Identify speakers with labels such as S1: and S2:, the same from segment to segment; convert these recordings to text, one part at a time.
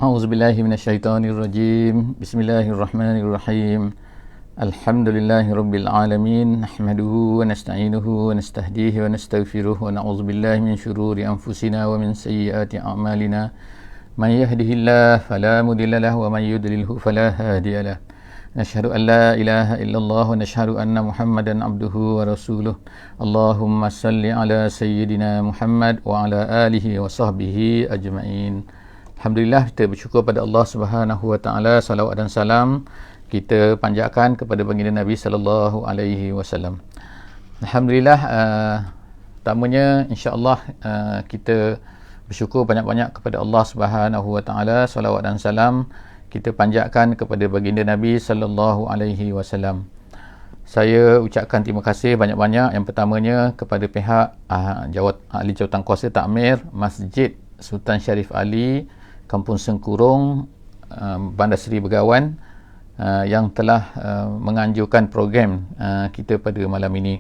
S1: A'udzubillahi minasyaitonirrajim. Bismillahirrahmanirrahim. Alhamdulillahirabbil alamin. Nahmaduhu wa nasta'inuhu wa nastahdihi wa nastaghfiruh wa na'udzubillahi min syururi anfusina wa min sayyiati a'malina. May yahdihillahu fala mudilla lahu wa may yudlilhu fala hadiyalah. Nashhadu an la ilaha illallah wa nashhadu anna Muhammadan abduhu wa rasuluh. Allahumma salli ala sayyidina Muhammad wa ala alihi wa sahbihi ajma'in. Alhamdulillah, kita bersyukur pada Allah Subhanahu wa taala. Salawat dan salam kita panjatkan kepada baginda Nabi sallallahu alaihi wasallam. Alhamdulillah, pertamanya insya-Allah kita bersyukur banyak-banyak kepada Allah Subhanahu wa taala. Salawat dan salam kita panjatkan kepada baginda Nabi sallallahu alaihi wasallam. Saya ucapkan terima kasih banyak-banyak. Yang pertamanya kepada pihak ahli jawatankuasa takmir Masjid Sultan Syarif Ali, Kampung Sengkurung, Bandar Seri Begawan, yang telah menganjurkan program kita pada malam ini,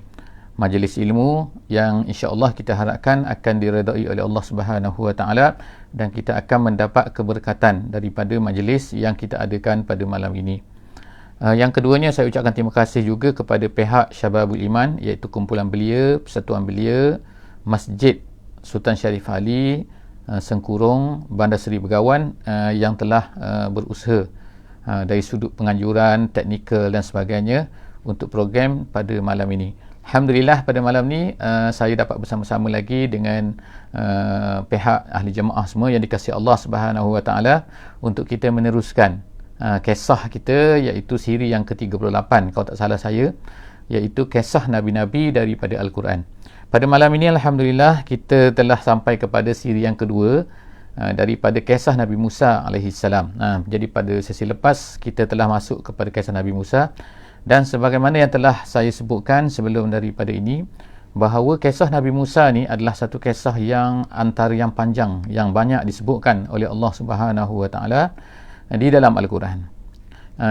S1: majlis ilmu yang insya-Allah kita harapkan akan diredai oleh Allah Subhanahu wa taala, dan kita akan mendapat keberkatan daripada majlis yang kita adakan pada malam ini. Yang keduanya, saya ucapkan terima kasih juga kepada pihak Syababul Iman, iaitu kumpulan belia, persatuan belia Masjid Sultan Syarif Ali, Sengkurung, Bandar Seri Begawan, yang telah berusaha dari sudut penganjuran, teknikal dan sebagainya untuk program pada malam ini. Alhamdulillah, pada malam ni saya dapat bersama-sama lagi dengan pihak ahli jemaah semua yang dikasihi Allah Subhanahu wa taala untuk kita meneruskan kisah kita, iaitu siri yang ke-38 kalau tak salah saya, iaitu kisah nabi-nabi daripada Al-Quran. Pada malam ini alhamdulillah kita telah sampai kepada siri yang kedua daripada kisah Nabi Musa alaihissalam. Jadi pada sesi lepas kita telah masuk kepada kisah Nabi Musa, dan sebagaimana yang telah saya sebutkan sebelum daripada ini, bahawa kisah Nabi Musa ni adalah satu kisah yang antara yang panjang, yang banyak disebutkan oleh Allah Subhanahu wa taala di dalam Al-Quran.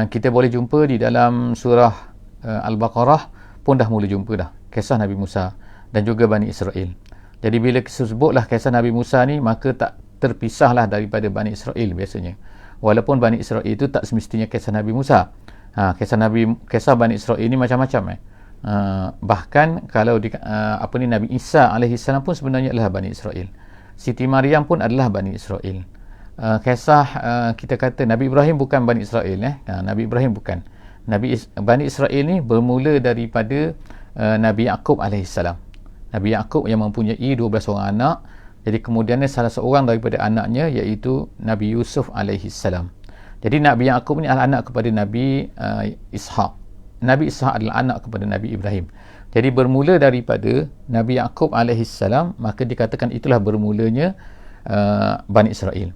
S1: Kita boleh jumpa di dalam surah Al-Baqarah pun dah mula jumpa dah kisah Nabi Musa dan juga Bani Israel. Jadi bila sebutlah kisah Nabi Musa ni, maka tak terpisahlah daripada Bani Israel biasanya. Walaupun Bani Israel itu tak semestinya kisah Nabi Musa. Kisah Bani Israel ni macam-macam. Bahkan kalau Nabi Isa alaihissalam pun sebenarnya adalah Bani Israel. Siti Maryam pun adalah Bani Israel. Kita kata Nabi Ibrahim bukan Bani Israel. Nabi Ibrahim bukan. Bani Israel ni bermula daripada Nabi Yaqub alaihissalam. Nabi Yaqub yang mempunyai 12 orang anak. Jadi kemudiannya salah seorang daripada anaknya iaitu Nabi Yusuf alaihissalam. Jadi Nabi Yaqub ni adalah anak kepada Nabi Ishaq. Nabi Ishaq adalah anak kepada Nabi Ibrahim. Jadi bermula daripada Nabi Yaqub alaihissalam, maka dikatakan itulah bermulanya Bani Israel.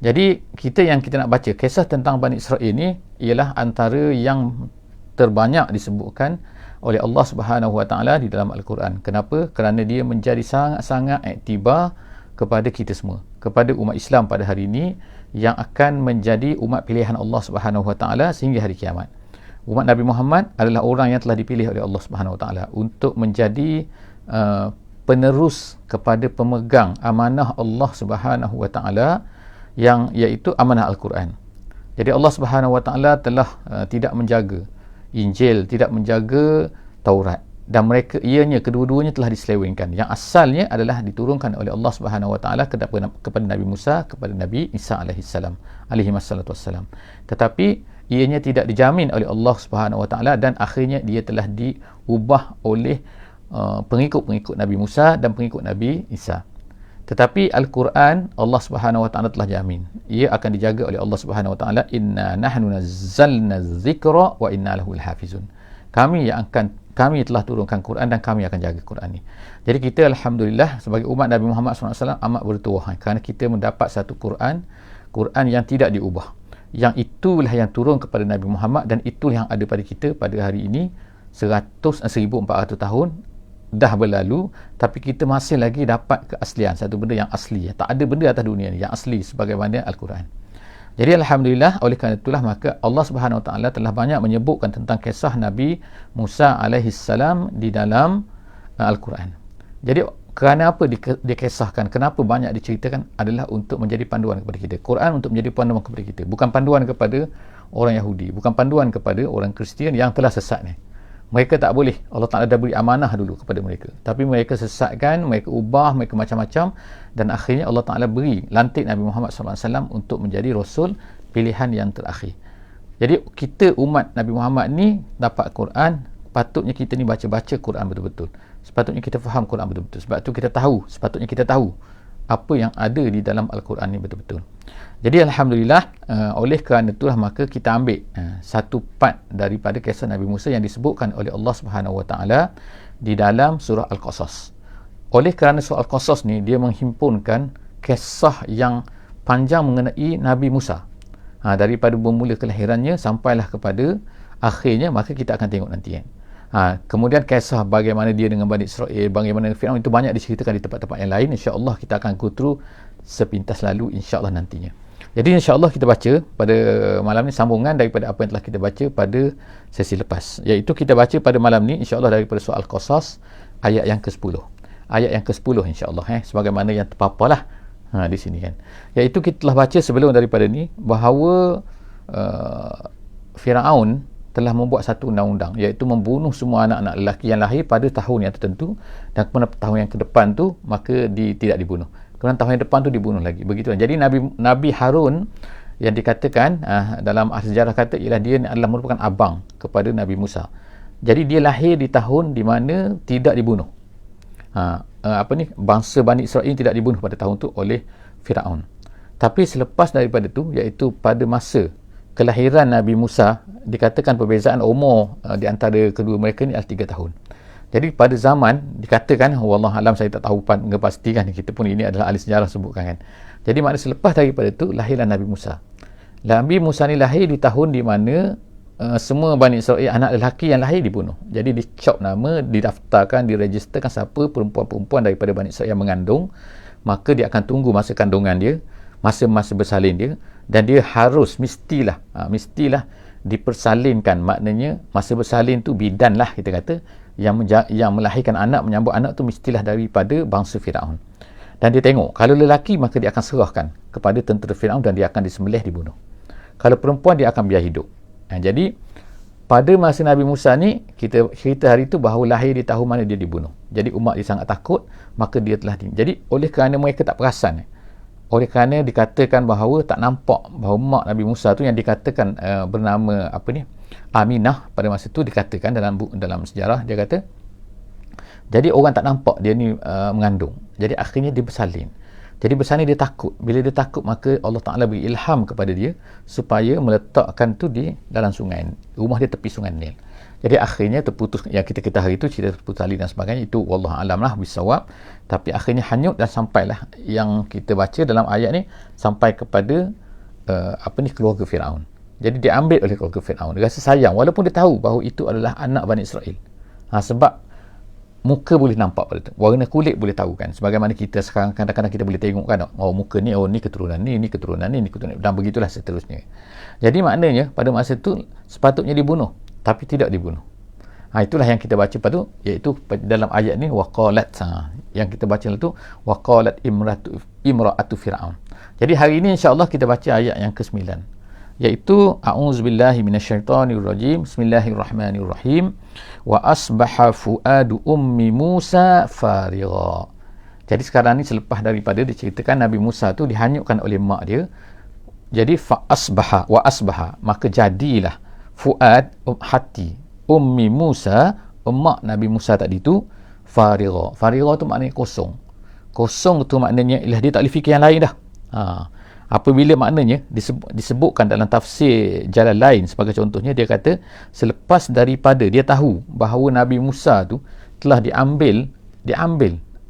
S1: Jadi yang kita nak baca kisah tentang Bani Israel ni ialah antara yang terbanyak disebutkan oleh Allah Subhanahu wa taala di dalam Al-Quran. Kenapa? Kerana dia menjadi sangat-sangat iktibar kepada kita semua, kepada umat Islam pada hari ini yang akan menjadi umat pilihan Allah Subhanahu wa taala sehingga hari kiamat. Umat Nabi Muhammad adalah orang yang telah dipilih oleh Allah Subhanahu wa taala untuk menjadi penerus kepada pemegang amanah Allah Subhanahu wa taala, yang iaitu amanah Al-Quran. Jadi Allah Subhanahu wa taala telah tidak menjaga Injil, tidak menjaga Taurat, dan ianya kedua-duanya telah diselewengkan. Yang asalnya adalah diturunkan oleh Allah Subhanahu wa taala kepada Nabi Musa, kepada Nabi Isa alaihissalam, alaihi wassalatu wassalam. Tetapi ianya tidak dijamin oleh Allah Subhanahu wa taala, dan akhirnya dia telah diubah oleh pengikut-pengikut Nabi Musa dan pengikut Nabi Isa. Tetapi Al-Quran Allah Subhanahu wa taala telah jamin ia akan dijaga oleh Allah Subhanahu wa taala. Inna nahnu nazzalna dzikra wa inna lahu lahafizun. Kami telah turunkan Quran dan kami akan jaga Quran ni. Jadi kita alhamdulillah sebagai umat Nabi Muhammad SAW amat bertuah kerana kita mendapat satu Quran yang tidak diubah. Yang itulah yang turun kepada Nabi Muhammad, dan itulah yang ada pada kita pada hari ini 1400 tahun dah berlalu, tapi kita masih lagi dapat keaslian, satu benda yang asli. Tak ada benda atas dunia ni yang asli sebagaimana Al-Quran. Jadi alhamdulillah, oleh kerana itulah maka Allah Subhanahu wa taala telah banyak menyebutkan tentang kisah Nabi Musa alaihissalam di dalam Al-Quran. Jadi Kerana apa dikisahkan, kenapa banyak diceritakan, adalah untuk menjadi panduan kepada kita. Quran untuk menjadi panduan kepada kita, bukan panduan kepada orang Yahudi, bukan panduan kepada orang Kristian yang telah sesat ni. Mereka tak boleh, Allah Ta'ala dah beri amanah dulu kepada mereka, tapi mereka sesatkan, mereka ubah, mereka macam-macam, dan akhirnya Allah Ta'ala beri lantik Nabi Muhammad SAW untuk menjadi Rasul pilihan yang terakhir. Jadi kita umat Nabi Muhammad ni dapat Quran, patutnya kita ni baca-baca Quran betul-betul, sepatutnya kita faham Quran betul-betul, sebab tu kita tahu, sepatutnya kita tahu apa yang ada di dalam Al-Quran ni betul-betul. Jadi Alhamdulillah, oleh kerana itulah maka kita ambil satu part daripada kisah Nabi Musa yang disebutkan oleh Allah Subhanahu Wa Taala di dalam surah Al-Qasas. Oleh kerana surah Al-Qasas ni dia menghimpunkan kisah yang panjang mengenai Nabi Musa, daripada bermula kelahirannya sampailah kepada akhirnya, maka kita akan tengok nanti kan. Kemudian kisah bagaimana dia dengan Bani Israel, bagaimana Fir'aun, itu banyak diceritakan di tempat-tempat yang lain. InsyaAllah kita akan go through sepintas lalu insyaAllah nantinya. Jadi insyaAllah kita baca pada malam ni sambungan daripada apa yang telah kita baca pada sesi lepas, iaitu kita baca pada malam ni insyaAllah daripada surah Al-Qasas ayat yang ke-10, ayat yang ke-10 insyaAllah, sebagaimana yang terpaparlah di sini kan. Iaitu kita telah baca sebelum daripada ni bahawa Fir'aun telah membuat satu undang-undang, iaitu membunuh semua anak-anak lelaki yang lahir pada tahun yang tertentu, dan kemudian tahun yang ke depan tu maka tidak dibunuh, kemudian tahun yang depan tu dibunuh lagi, begitu. Jadi Nabi Harun yang dikatakan dalam ahli sejarah kata ialah dia adalah merupakan abang kepada Nabi Musa. Jadi dia lahir di tahun di mana tidak dibunuh. Bangsa Bani Israel tidak dibunuh pada tahun tu oleh Fir'aun. Tapi selepas daripada tu, iaitu pada masa kelahiran Nabi Musa, dikatakan perbezaan umur di antara kedua mereka ni adalah 3 tahun. Jadi pada zaman dikatakan, wallahualam saya tak tahu dengan pasti kan, kita pun ini adalah ahli sejarah sebutkan kan. Jadi maknanya selepas daripada itu lahirlah Nabi Musa. Nabi Musa ni lahir di tahun di mana semua Bani Israel anak lelaki yang lahir dibunuh. Jadi dicop nama, didaftarkan, diregisterkan siapa perempuan-perempuan daripada Bani Israel yang mengandung, maka dia akan tunggu masa kandungan dia, masa bersalin dia, dan dia harus mestilah dipersalinkan. Maknanya masa bersalin tu bidan lah kita kata, yang melahirkan anak, menyambut anak tu mestilah daripada bangsa Fir'aun. Dan dia tengok, kalau lelaki maka dia akan serahkan kepada tentera Fir'aun dan dia akan disembelih, dibunuh. Kalau perempuan dia akan biar hidup. Jadi pada masa Nabi Musa ni, kita cerita hari tu bahawa lahir di tahun mana dia dibunuh. Jadi umat dia sangat takut, maka dia telah jadi oleh kerana mereka tak perasan, oleh kerana dikatakan bahawa tak nampak bahawa mak Nabi Musa tu yang dikatakan bernama Aminah pada masa tu, dikatakan dalam sejarah, dia kata jadi orang tak nampak dia ni mengandung. Jadi akhirnya dia bersalin. Jadi bersalin dia takut. Bila dia takut maka Allah Ta'ala beri ilham kepada dia supaya meletakkan tu di dalam sungai. Rumah dia tepi sungai Nil. Jadi akhirnya terputus, yang kita hari itu cerita terputus tali dan sebagainya, itu wallahu alam lah bisawab. Tapi akhirnya hanyut dan sampailah yang kita baca dalam ayat ni sampai kepada keluarga Fir'aun. Jadi diambil oleh keluarga Fir'aun. Dia rasa sayang walaupun dia tahu bahawa itu adalah anak Bani Israel. Sebab muka boleh nampak pada tu, warna kulit boleh tahu kan, sebagaimana kita sekarang kadang-kadang kita boleh tengok kan, muka ni, ni keturunan ni, ni keturunan ni, ni keturunan, dan begitulah seterusnya. Jadi maknanya pada masa tu sepatutnya dibunuh, tapi tidak dibunuh. Itulah yang kita baca pada tu, iaitu dalam ayat ni waqalat, yang kita baca tu waqalat imra'atu Fir'aun. Jadi hari ini insya-Allah kita baca ayat yang ke-9, iaitu a'udzubillahi minasyaitonirrajim, bismillahirrahmanirrahim, wa asbaha fuadu ummi Musa farigha. Jadi sekarang ni selepas daripada diceritakan Nabi Musa tu dihanyutkan oleh mak dia, jadi fa asbaha wa asbaha, maka jadilah fuad, hati ummi Musa, mak Nabi Musa tadi tu, farigha. Farigha tu maknanya kosong. Kosong tu maknanya ialah dia tak boleh fikir yang lain dah. Apabila maknanya disebutkan dalam tafsir jalan lain, sebagai contohnya dia kata selepas daripada dia tahu bahawa Nabi Musa tu telah diambil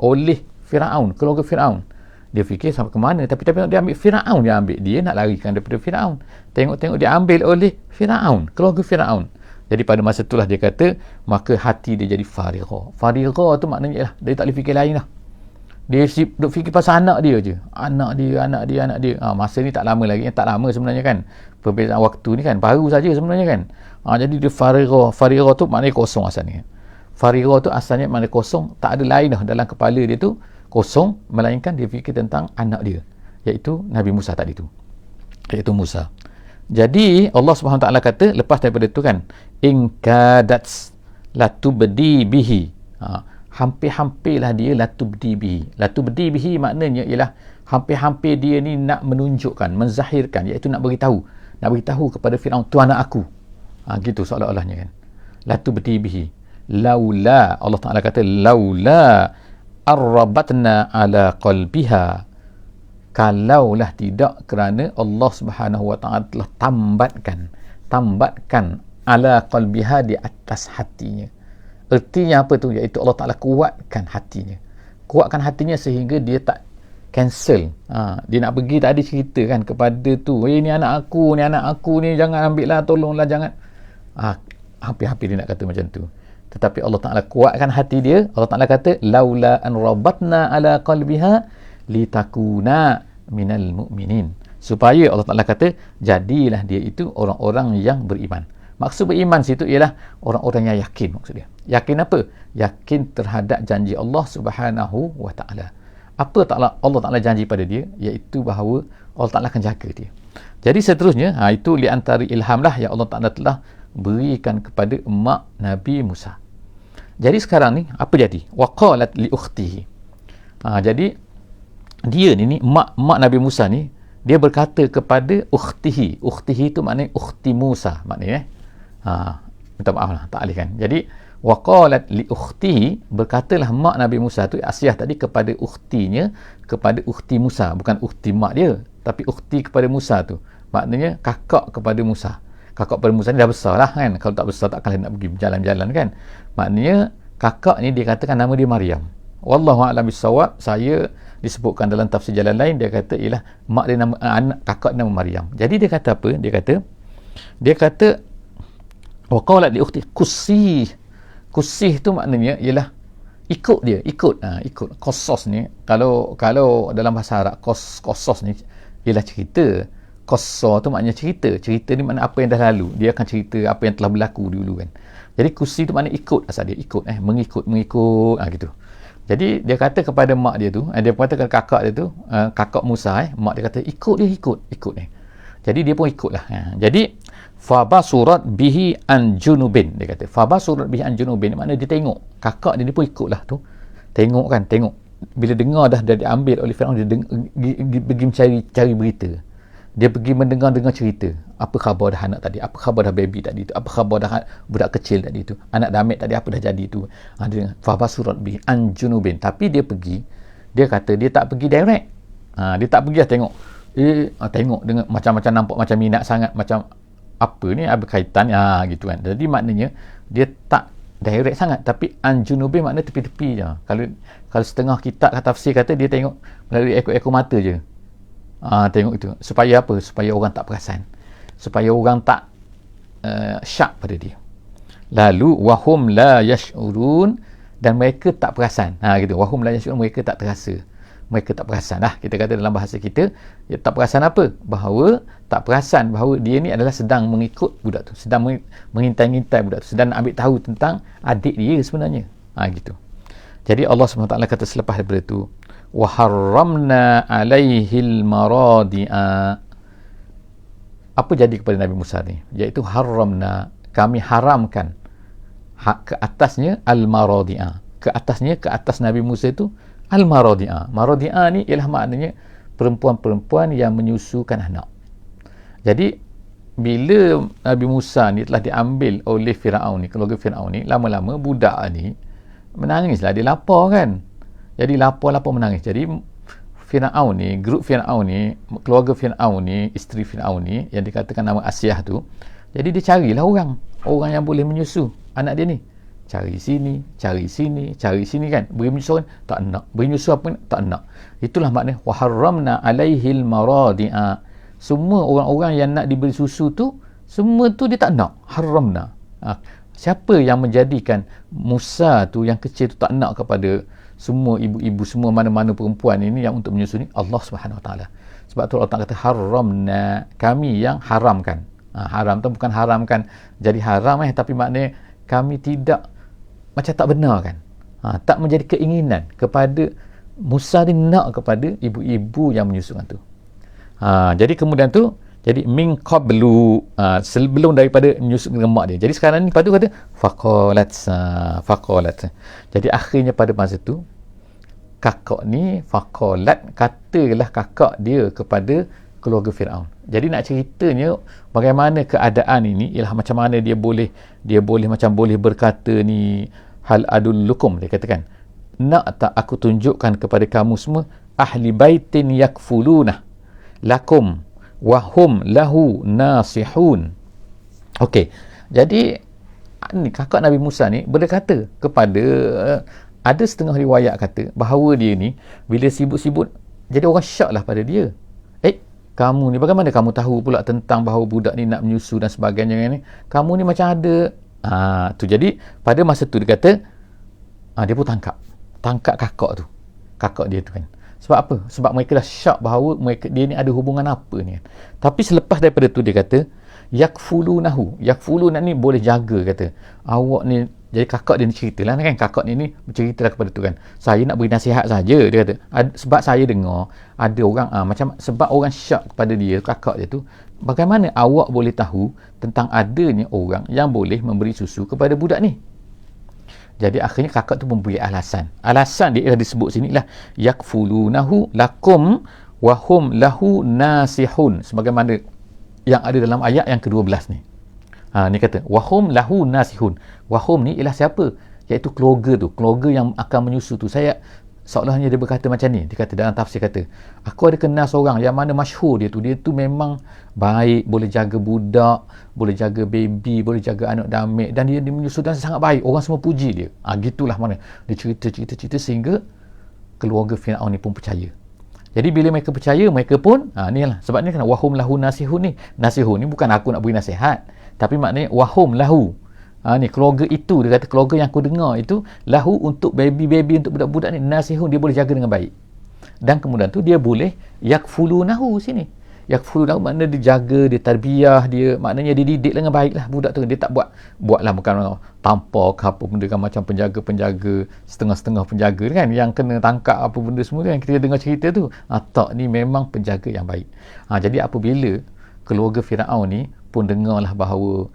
S1: oleh Fir'aun, keluarga Fir'aun, dia fikir sampai ke mana, tapi dia ambil Fir'aun, dia nak larikan daripada Fir'aun, tengok dia ambil oleh Fir'aun, keluarga Fir'aun. Jadi pada masa itulah dia kata maka hati dia jadi farigha. Farigha tu maknanya ialah dia tak boleh fikir lain lah. Dia duk fikir pasal anak dia je. Anak dia. Masa ni tak lama lagi. Tak lama sebenarnya kan. Perbezaan waktu ni kan. Baru saja sebenarnya kan. Jadi dia farigha. Farigha tu maknanya kosong asalnya. Farigha tu asalnya mana kosong, tak ada lain dah dalam kepala dia tu kosong, melainkan dia fikir tentang anak dia, iaitu Nabi Musa tadi tu, iaitu Musa. Jadi Allah Subhanahu Taala kata lepas daripada tu kan, in kadats latubdi bihi, hampir-hampirlah dia latubdi bihi. Latubdi bihi maknanya ialah hampir-hampir dia ni nak menunjukkan, menzahirkan, iaitu nak beritahu kepada Firaun, tu anak aku, gitu seolah-olahnya kan. Latubdi bihi laula, Allah Taala kata laula arrabatna ala qalbiha, kalaulah tidak kerana Allah Subhanahu wa taala telah tambatkan ala qalbiha, di atas hatinya. Ertinya apa tu? Iaitu Allah Taala kuatkan hatinya sehingga dia tak cancel. Dia nak pergi tadi cerita kan kepada tu, ni anak aku ni, jangan ambil lah, tolonglah, jangan. Hampir-hampir dia nak kata macam tu, tetapi Allah Ta'ala kuatkan hati dia. Allah Ta'ala kata laula an rabatna ala qalbiha litakuna minal mu'minin, supaya Allah Ta'ala kata jadilah dia itu orang-orang yang beriman. Maksud beriman situ ialah orang-orang yang yakin. Maksud dia yakin apa? Yakin terhadap janji Allah Subhanahu wa Ta'ala. Apa Allah Ta'ala janji pada dia? Iaitu bahawa Allah Ta'ala akan jaga dia. Jadi seterusnya, itu di antara ilham lah yang Allah Ta'ala telah berikan kepada emak Nabi Musa. Jadi sekarang ni apa jadi? Waqalat li ukhtihi. Jadi dia ni emak Nabi Musa ni, dia berkata kepada ukhtihi. Ukhtihi tu maknanya ukhti Musa maknanya. Minta maaf lah, tak alih kan. Jadi waqalat li ukhtihi, berkatalah mak Nabi Musa tu, Asiyah tadi, kepada ukhtinya, kepada ukhti Musa, bukan ukhti mak dia, tapi ukhti kepada Musa tu maknanya kakak kepada Musa. Kakak kepada Musa ni dah besar lah kan, kalau tak besar takkanlah nak pergi berjalan-jalan kan. Maknanya kakak ni dia katakan nama dia Maryam. Wallahu a'lam bissawab. Saya disebutkan dalam tafsir jalan lain, dia kata ialah mak dia anak kakak nama Maryam. Jadi dia kata apa? Dia kata waqalat li ukhti kusih. Kusih tu maknanya ialah ikut. Qasas ni, kalau dalam bahasa Arab, qasas ni ialah cerita. Qassa tu maknanya cerita ni makna apa yang dah lalu, dia akan cerita apa yang telah berlaku dulu kan. Jadi kusi tu makna ikut, asal dia ikut, mengikut gitu. Jadi dia kata kepada mak dia tu, dia kata kepada kakak dia tu, kakak Musa, mak dia kata ikut. Jadi dia pun ikutlah. Jadi fabasurat bihi an junubin, dia kata fabasurat bihi an junubin makna dia tengok kakak dia pun ikutlah tu, tengok bila dengar dah diambil oleh Firaun, dia pergi cari berita. Dia pergi mendengar cerita, apa khabar dah anak tadi, apa khabar dah baby tadi tu, apa khabar dah budak kecil tadi tu, anak damit tadi apa dah jadi tu. Dia fabasurat bi an junubin, tapi dia kata dia tak pergi direct. Dia tak pergi tengok. Tengok dengan macam-macam, nampak macam minat sangat, macam apa ni, apa kaitan gitu kan. Jadi maknanya dia tak direct sangat, tapi an junubin makna tepi-tepi je. Kalau setengah kitab tafsir kata dia tengok melalui ekor mata je. Tengok itu supaya apa? Supaya orang tak perasan, supaya orang tak syak pada dia. Lalu wahum la yash'urun, dan mereka tak perasan. Gitu, wahum la yash'urun, mereka tak terasa, mereka tak perasan lah. Kita kata dalam bahasa kita, dia tak perasan apa? Tak perasan bahawa dia ni adalah sedang mengikut budak tu, sedang mengintai-ngintai budak tu, sedang nak ambil tahu tentang adik dia sebenarnya. Gitu. Jadi Allah SWT kata selepas daripada itu, wa harramna alaihil maradi'a. Apa jadi kepada Nabi Musa ni? Iaitu haramna, kami haramkan ke atasnya al-maradi'a, ke atas Nabi Musa itu al-maradi'a. Maradi'a ni ialah maknanya perempuan-perempuan yang menyusukan anak. Jadi bila Nabi Musa ni telah diambil oleh Firaun ni, keluarga Firaun ni, lama-lama budak ni menangislah, dia lapar kan. Jadi lapar menangis. Jadi Firaun ni, grup Firaun ni, keluarga Firaun ni, isteri Firaun ni yang dikatakan nama Asiyah tu, jadi dia carilah orang yang boleh menyusu anak dia ni. Cari sini kan. Beri menyusu kan? Tak nak. Beri menyusu apa? Tak nak. Itulah makna wa harramna alaihil maradi'a. Semua orang-orang yang nak diberi susu tu, semua tu dia tak nak. Haramna. Siapa yang menjadikan Musa tu yang kecil tu tak nak kepada semua ibu-ibu, semua mana-mana perempuan ini yang untuk menyusu ni? Allah Subhanahu Wa Taala. Sebab tu Allah Taala kata haramna, kami yang haramkan. Haram tu bukan haramkan jadi haram tapi maknanya kami tidak macam tak benar kan. Tak menjadi keinginan kepada Musa ni nak kepada ibu-ibu yang menyusukan tu. Jadi kemudian tu, jadi min qablu, sebelum daripada menyusukan mak dia. Jadi sekarang ni lepas tu kata faqalat. Jadi akhirnya pada masa tu kakak ni faqalat, katalah kakak dia kepada keluarga Firaun. Jadi nak ceritanya bagaimana keadaan ini ialah macam mana dia boleh macam boleh berkata ni, hal adullukum, dia katakan, nak tak aku tunjukkan kepada kamu semua ahli baitin yakfuluna lakum wahum lahu nasihun. Okey, jadi ni kakak Nabi Musa ni berkata kepada, ada setengah riwayat kata bahawa dia ni bila sibut-sibut, jadi orang syak lah pada dia. Kamu ni bagaimana kamu tahu pula tentang bahawa budak ni nak menyusu dan sebagainya ni? Kamu ni macam ada tu. Jadi pada masa tu dia kata, dia pun tangkap kakak dia tu kan. Sebab apa? Sebab mereka dah syak bahawa dia ni ada hubungan apa ni kan. Tapi selepas daripada tu dia kata yakfulunah ni boleh jaga, kata awak ni. Jadi kakak dia ni ceritalah kan, kakak ni berceritalah kepada tu kan, saya nak beri nasihat saja, dia kata, sebab saya dengar ada orang macam sebab orang syak kepada dia, kakak dia tu, bagaimana awak boleh tahu tentang adanya orang yang boleh memberi susu kepada budak ni. Jadi akhirnya kakak tu memberi alasan dia ialah disebut sini lah yakfulunahu lakum wahum lahu nasihun, sebagaimana yang ada dalam ayat yang ke-12 ni. Ni kata wahum lahu nasihun. Wahum ni ialah siapa? Iaitu keluarga yang akan menyusu tu. Saya seolah-olahnya dia berkata macam ni. Dia kata dalam tafsir kata, aku ada kenal seorang yang mana masyhur dia tu memang baik, boleh jaga budak, boleh jaga baby, boleh jaga anak damik, dan dia menyusu dan sangat baik. Orang semua puji dia. Gitulah mana. Dia cerita sehingga keluarga Firaun ni pun percaya. Jadi bila mereka percaya, mereka pun ni lah. Sebab ni kan wahum lahu nasihun ni. Nasihun ni bukan aku nak beri nasihat, tapi maknanya wahum lahu. Ni keluarga itu, dia kata keluarga yang aku dengar itu lahu untuk baby untuk budak-budak ni, nasihun, dia boleh jaga dengan baik. Dan kemudian tu dia boleh yakfulunahu sini. Yakfulunahu maknanya dia jaga, dia tarbiyah, dia maknanya dia didik dengan baiklah budak tu. Dia tak buatlah bukan tampar ke apa benda kan, macam penjaga setengah-setengah penjaga kan yang kena tangkap apa benda semua kan, kita dengar cerita tu. Tak, ni memang penjaga yang baik. Jadi apabila keluarga Firaun ni pun dengarlah bahawa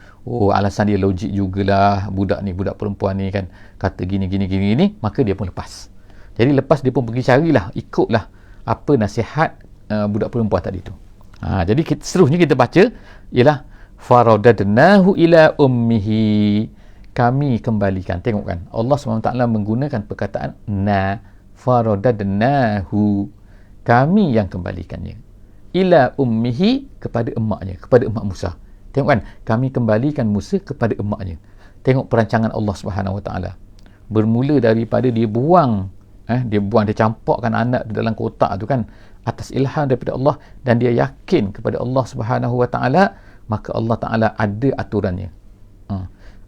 S1: alasan dia logik jugalah, budak perempuan ni kan kata gini, maka dia pun lepas. Jadi lepas dia pun pergi carilah, ikutlah apa nasihat budak perempuan tadi tu. Jadi seterusnya kita baca ialah faradadnahu ila ummihi, kami kembalikan. Tengok kan Allah SWT menggunakan perkataan faradadnahu, kami yang kembalikannya, ila ummihi, kepada emaknya, kepada emak Musa. Tengok kan, kami kembalikan Musa kepada emaknya. Tengok perancangan Allah Subhanahu Wa Taala. Bermula daripada dia campakkan anak di dalam kotak tu kan, atas ilham daripada Allah, dan dia yakin kepada Allah Subhanahu Wa Taala, maka Allah Taala ada aturannya.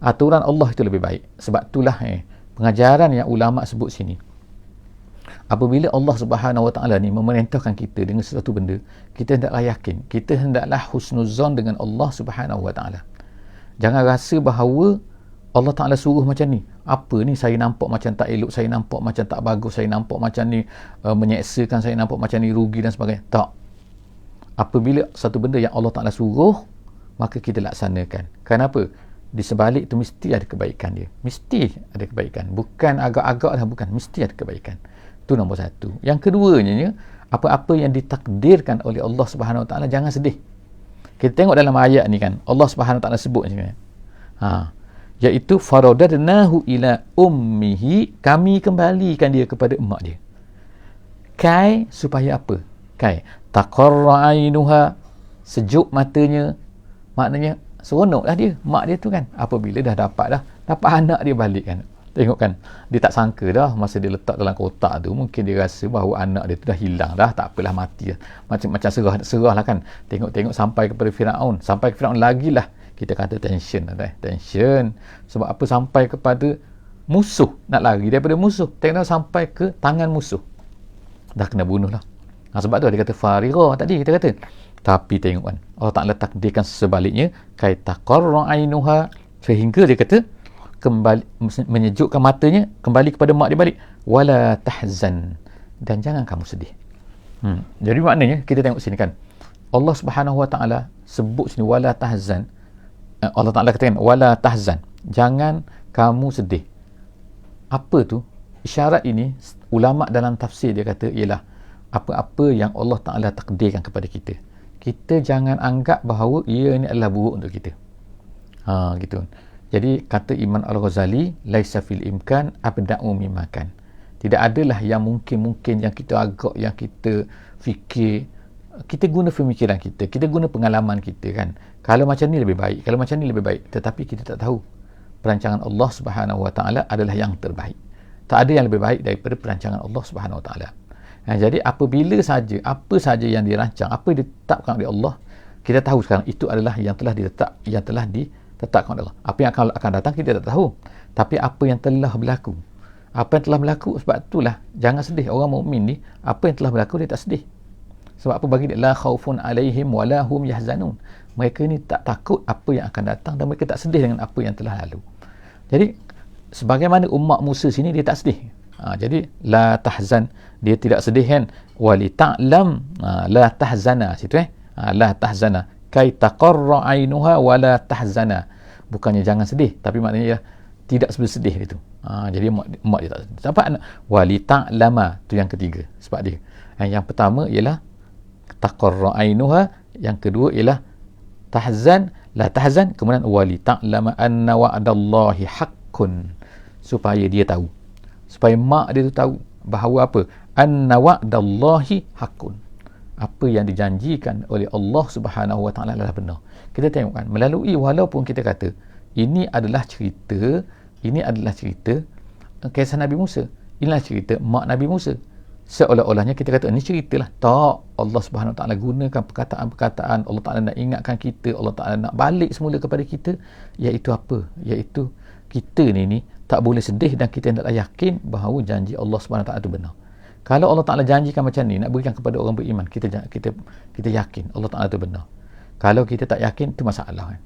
S1: Aturan Allah itu lebih baik. Sebab itulah pengajaran yang ulama sebut sini, apabila Allah Subhanahu Wa Taala ni memerintahkan kita dengan sesuatu benda, kita hendaklah yakin, kita hendaklah husnuzan dengan Allah Subhanahu Wa Taala. Jangan rasa bahawa Allah Taala suruh macam ni, apa ni saya nampak macam tak elok, saya nampak macam tak bagus, saya nampak macam ni menyeksakan, saya nampak macam ni rugi dan sebagainya. Tak. Apabila satu benda yang Allah Taala suruh, maka kita laksanakan. Kenapa? Di sebalik tu mesti ada kebaikan dia. Mesti ada kebaikan. Bukan agak-agak lah, bukan. Mesti ada kebaikan. Itu nombor satu. Yang keduanya, apa-apa yang ditakdirkan oleh Allah Subhanahu Wa Taala, jangan sedih. Kita tengok dalam ayat ni kan, Allah Subhanahu Wa Taala sebut ni, iaitu faradadnahu ila ummihi, kami kembalikan dia kepada emak dia. Kai, supaya apa? Kai taqarra ainuha, sejuk matanya, maknanya seronoklah dia, mak dia tu kan, apabila dah dapat anak dia balik kan. Tengok kan, dia tak sangka dah masa dia letak dalam kotak tu, mungkin dia rasa bahawa anak dia tu dah hilang dah, tak apalah, mati dah. Macam serah lah kan. Tengok sampai kepada Firaun, lagi lah kita kata tension. Sebab apa? Sampai kepada musuh, nak lari daripada musuh, tengok sampai ke tangan musuh, dah kena bunuh lah. Sebab tu dia kata farira tadi kita kata. Tapi tengok kan, Allah Ta'ala takdirkan sebaliknya, kai taqarra ainuha, sehingga dia kata kembali, menyejukkan matanya kembali kepada mak dia balik. Wala tahzan, dan jangan kamu sedih. Jadi maknanya kita tengok sini kan, Allah Subhanahu Wa Taala sebut sini wala tahzan. Allah Taala katakan wala tahzan, jangan kamu sedih. Apa tu? Isyarat ini ulama dalam tafsir dia kata ialah apa-apa yang Allah Taala takdirkan kepada kita, kita jangan anggap bahawa ia ni adalah buruk untuk kita. Gitu. Jadi kata Imam Al-Ghazali, laisa fil imkan abda'u mimakan. Tidak adalah yang mungkin-mungkin yang kita agak, yang kita fikir, kita guna pemikiran kita, kita guna pengalaman kita kan. Kalau macam ni lebih baik, kalau macam ni lebih baik. Tetapi kita tak tahu perancangan Allah Subhanahu Wa Taala adalah yang terbaik. Tak ada yang lebih baik daripada perancangan Allah Subhanahu Wa Taala. Jadi apabila saja apa saja yang dirancang, apa yang ditetapkan oleh Allah, kita tahu sekarang itu adalah yang telah ditetapkan oleh Allah. Apa yang akan datang kita tak tahu. Tapi apa yang telah berlaku, apa yang telah berlaku, sebab itulah jangan sedih. Orang mukmin ni, apa yang telah berlaku dia tak sedih. Sebab apa? Bagi dia la khaufun alaihim wala hum yahzanun. Mereka ni tak takut apa yang akan datang dan mereka tak sedih dengan apa yang telah lalu. Jadi sebagaimana umat Musa sini dia tak sedih. Jadi la tahzan, dia tidak sedih kan. Wali ta'lam la tahzana situ la tahzana kai taqarra ainuha wala tahzana. Bukannya jangan sedih, tapi maknanya tidak bersedih itu. Jadi mak dia tak sedih. Sampai wali ta'lama tu yang ketiga sebab dia. Yang pertama ialah taqarra ainuha, yang kedua ialah tahzan, la tahzan, kemudian wali ta'lama anna wa'dallahi haqqun, supaya dia tahu, supaya mak dia tu tahu bahawa apa? Anna wa'dallahi haqqun, apa yang dijanjikan oleh Allah Subhanahu Wa Taala adalah benar. Kita tengok kan, melalui walaupun kita kata ini adalah cerita kisah Nabi Musa, inilah cerita mak Nabi Musa, seolah-olahnya kita kata ini ceritalah. Tak, Allah Subhanahu Wa Taala gunakan perkataan-perkataan. Allah Taala nak ingatkan kita, Allah Taala nak balik semula kepada kita, iaitu apa? Iaitu kita ni tak boleh sedih dan kita hendaklah yakin bahawa janji Allah Subhanahu Wa Taala itu benar. Kalau Allah Taala janjikan macam ni nak berikan kepada orang beriman, kita yakin Allah Taala itu benar. Kalau kita tak yakin, itu masalah kan.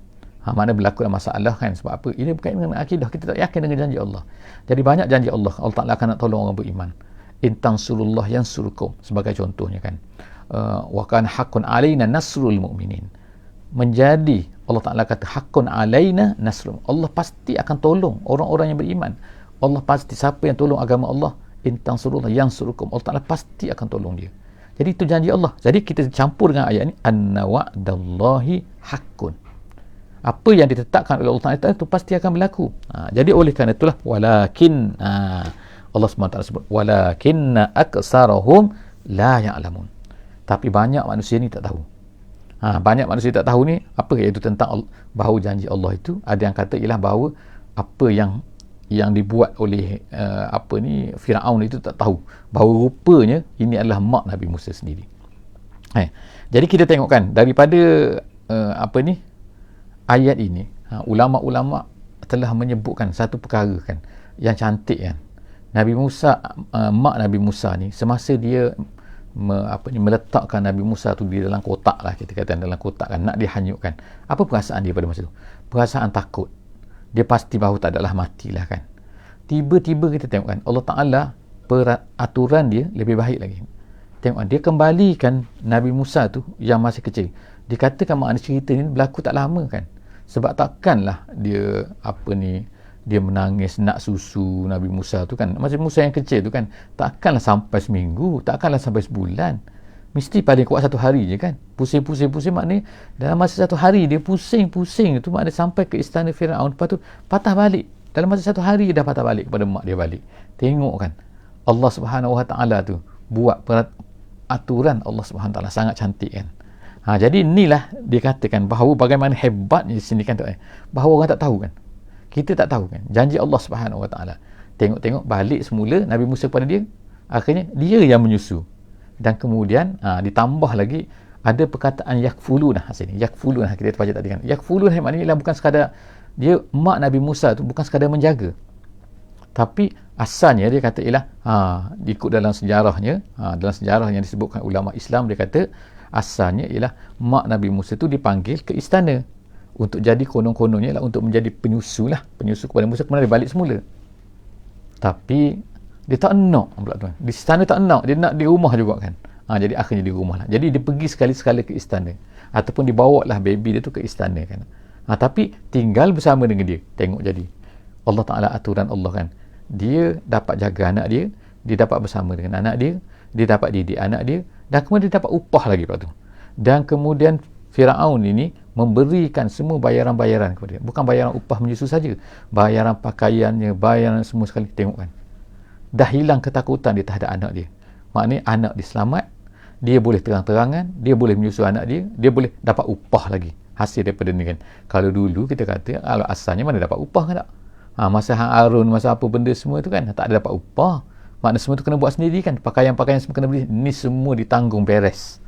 S1: Mana berlaku masalah kan. Sebab apa? Ini bukan dengan akidah, kita tak yakin dengan janji Allah. Jadi banyak janji Allah Taala akan nak tolong orang beriman. In tansurullah yansurkum, sebagai contohnya kan, wa kana haqqun alaina nasrul mu'minin. Menjadi Allah Taala kata haqqun alaina nasrul, Allah pasti akan tolong orang-orang yang beriman. Allah pasti, siapa yang tolong agama Allah, in tansurullah yansurkum, Allah Taala pasti akan tolong dia. Jadi itu janji Allah. Jadi kita campur dengan ayat ni, anna wa'dallahi haqqun, apa yang ditetapkan oleh Allah Taala itu pasti akan berlaku. Jadi oleh kerana itulah walakin Allah SWT sebut walakinna aksarahum la ya'lamun, tapi banyak manusia ni tak tahu. Banyak manusia tak tahu ni apa, iaitu tentang bahawa janji Allah itu, ada yang kata ialah bahawa apa yang dibuat oleh Firaun itu tak tahu bahawa rupanya ini adalah mak Nabi Musa sendiri. Jadi kita tengok kan, daripada ayat ini, ulama-ulama telah menyebutkan satu perkara kan yang cantik kan. Nabi Musa, mak Nabi Musa ni, semasa dia meletakkan Nabi Musa tu di dalam kotak lah, kita kata dalam kotak kan, nak dihanyutkan, apa perasaan dia pada masa tu? Perasaan takut. Dia pasti bahawa tak adalah matilah kan. Tiba-tiba kita tengok kan, Allah Ta'ala peraturan dia lebih baik lagi. Tengok, dia kembalikan Nabi Musa tu yang masih kecil. Dikatakan makna cerita ni berlaku tak lama kan. Sebab takkanlah dia dia menangis nak susu Nabi Musa tu kan, macam Musa yang kecil tu kan, takkanlah sampai seminggu, takkanlah sampai sebulan, mesti paling kuat satu hari je kan. Pusing maknanya dalam masa satu hari dia pusing tu, maknanya sampai ke istana Firaun, lepas tu patah balik dalam masa satu hari, dia dah patah balik kepada mak dia balik. Tengok kan, Allah Subhanahu Wa Taala tu buat aturan Allah Subhanahu Wa Taala sangat cantik kan. Jadi inilah dia katakan bahawa bagaimana hebatnya di sini kan, bahawa orang tak tahu kan, kita tak tahu kan janji Allah Subhanahu Wa Taala. Tengok balik semula Nabi Musa kepada dia, akhirnya dia yang menyusu, dan kemudian ditambah lagi ada perkataan yakfulunah sini. Yakfulunah kita baca tadi kan, yakfulunah maknanya bukan sekadar dia, mak Nabi Musa tu bukan sekadar menjaga, tapi asalnya dia kata ialah ikut dalam sejarahnya, dalam sejarah yang disebutkan ulama Islam, dia kata asalnya ialah mak Nabi Musa tu dipanggil ke istana untuk jadi konon-kononnya ialah untuk menjadi penyusu kepada Musa, kemudian dia balik semula. Tapi dia tak nak pula tuan. Di istana tak nak, dia nak di rumah juga kan. Jadi akhirnya di rumah lah. Jadi dia pergi sekali-sekala ke istana, ataupun dibawa lah baby dia tu ke istana kan. Tapi tinggal bersama dengan dia. Tengok jadi Allah Ta'ala aturan Allah kan. Dia dapat jaga anak dia, dia dapat bersama dengan anak dia, dia dapat didik anak dia, dan kemudian dia dapat upah lagi pula tu. Dan kemudian Firaun ini memberikan semua bayaran-bayaran kepada dia. Bukan bayaran upah menyusu saja, bayaran pakaiannya, bayaran semua sekali. Tengok kan, dah hilang ketakutan dia terhadap anak dia. Maknanya anak dia selamat, dia boleh terang-terangan, dia boleh menyusu anak dia, dia boleh dapat upah lagi hasil daripada ni kan. Kalau dulu kita kata asalnya mana dapat upah kan tak? Masa Harun, masa apa benda semua tu kan, tak ada dapat upah. Maknanya semua tu kena buat sendiri kan. Pakaian-pakaian semua kena beli. Ni semua ditanggung beres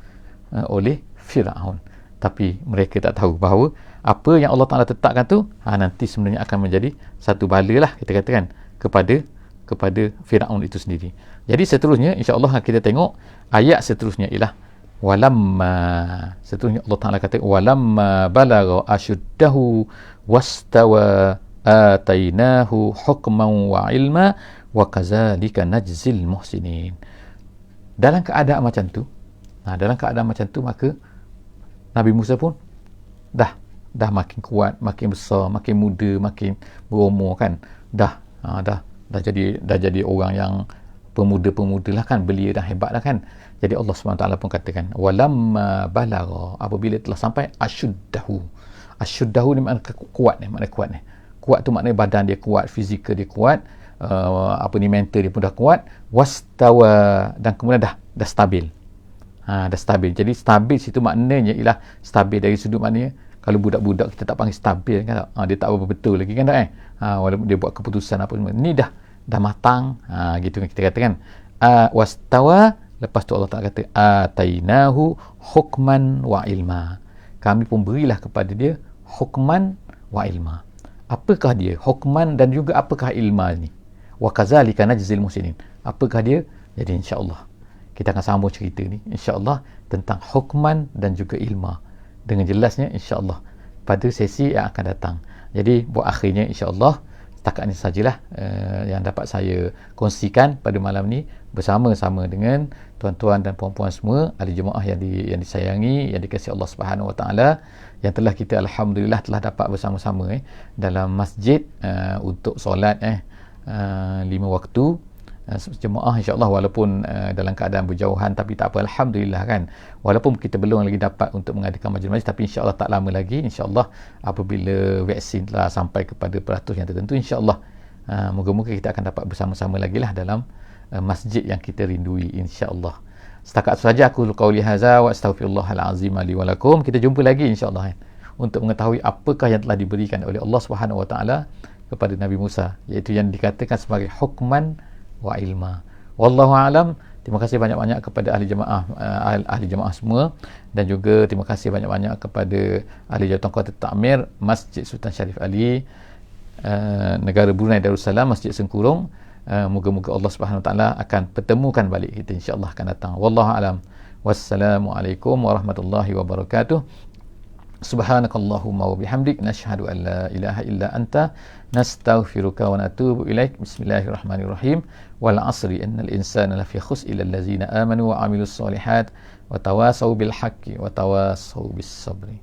S1: oleh Firaun. Tapi mereka tak tahu bahawa apa yang Allah Ta'ala tetapkan tu nanti sebenarnya akan menjadi satu bala lah, kita katakan, kepada Firaun itu sendiri. Jadi seterusnya insya-Allah kita tengok ayat seterusnya ialah walamma, seterusnya Allah Ta'ala kata walamma balagha ashuddahu wastawa atainahu hukman wa ilma wa kadzalika najzil muhsinin. Dalam keadaan macam tu, maka Nabi Musa pun dah makin kuat, makin besar, makin muda, makin berumur kan. Dah jadi orang yang pemuda-pemuda lah kan, belia dah, hebat lah kan. Jadi Allah SWT pun katakan walamma balagha, apabila telah sampai asyuddahu ni makna kuat ni. Kuat tu maknanya badan dia kuat, fizikal dia kuat, mental dia pun dah kuat, wastawa, dan kemudian dah stabil. Dah stabil. Jadi stabil situ maknanya ialah stabil dari sudut maknanya kalau budak-budak kita tak panggil stabil kan, dia tak apa betul lagi kan tak walaupun dia buat keputusan apa semua, ni dah matang, gitu kan kita katakan. Wastawa, lepas tu Allah Ta'ala kata atainahu hukman wa ilma, kami pun berilah kepada dia hukman wa ilma. Apakah dia hukman dan juga apakah ilma ni? Wa kadzalika najzil muhsinin, apakah dia? Jadi insya-Allah kita akan sambung cerita ni insya-Allah tentang hukman dan juga ilma dengan jelasnya insya-Allah pada sesi yang akan datang. Jadi buat akhirnya insya-Allah setakat ini sajalah yang dapat saya kongsikan pada malam ni bersama-sama dengan tuan-tuan dan puan-puan semua ahli jemaah yang disayangi, yang dikasihi Allah Subhanahu Wa Taala, yang telah kita alhamdulillah telah dapat bersama-sama dalam masjid untuk solat 5 waktu jemaah insya-Allah, walaupun dalam keadaan berjauhan, tapi tak apa, alhamdulillah kan, walaupun kita belum lagi dapat untuk mengadakan majlis-majlis, tapi insya-Allah tak lama lagi insya-Allah apabila vaksin telah sampai kepada peratus yang tertentu, insya-Allah moga-moga kita akan dapat bersama-sama lagi lah dalam masjid yang kita rindui insya-Allah. Setakat itu saja aku qauli hadza wa astaghfirullahal azim li wa lakum. Kita jumpa lagi insya-Allah untuk mengetahui apakah yang telah diberikan oleh Allah Subhanahu Wa Taala kepada Nabi Musa, iaitu yang dikatakan sebagai hukman wa ilma. Wallahu alam. Terima kasih banyak-banyak kepada ahli jemaah semua, dan juga terima kasih banyak-banyak kepada ahli jawatan kuartus takmir Masjid Sultan Syarif Ali, negara Brunei Darussalam, Masjid Sengkurung. Moga-moga Allah Subhanahu Wa Taala akan pertemukan balik kita insya-Allah akan datang. Wallahu alam. Wassalamualaikum warahmatullahi wabarakatuh. Subhanakallahumma wa bihamdik, nashhadu an la ilaha illa anta, nastaghfiruka wa natubu ilaik. Bismillahirrahmanirrahim. Wal 'asri innal insana lafi khusr illa allazina amanu wa 'amilus solihat wa tawasaw bil haqqi wa tawasaw bis sabri.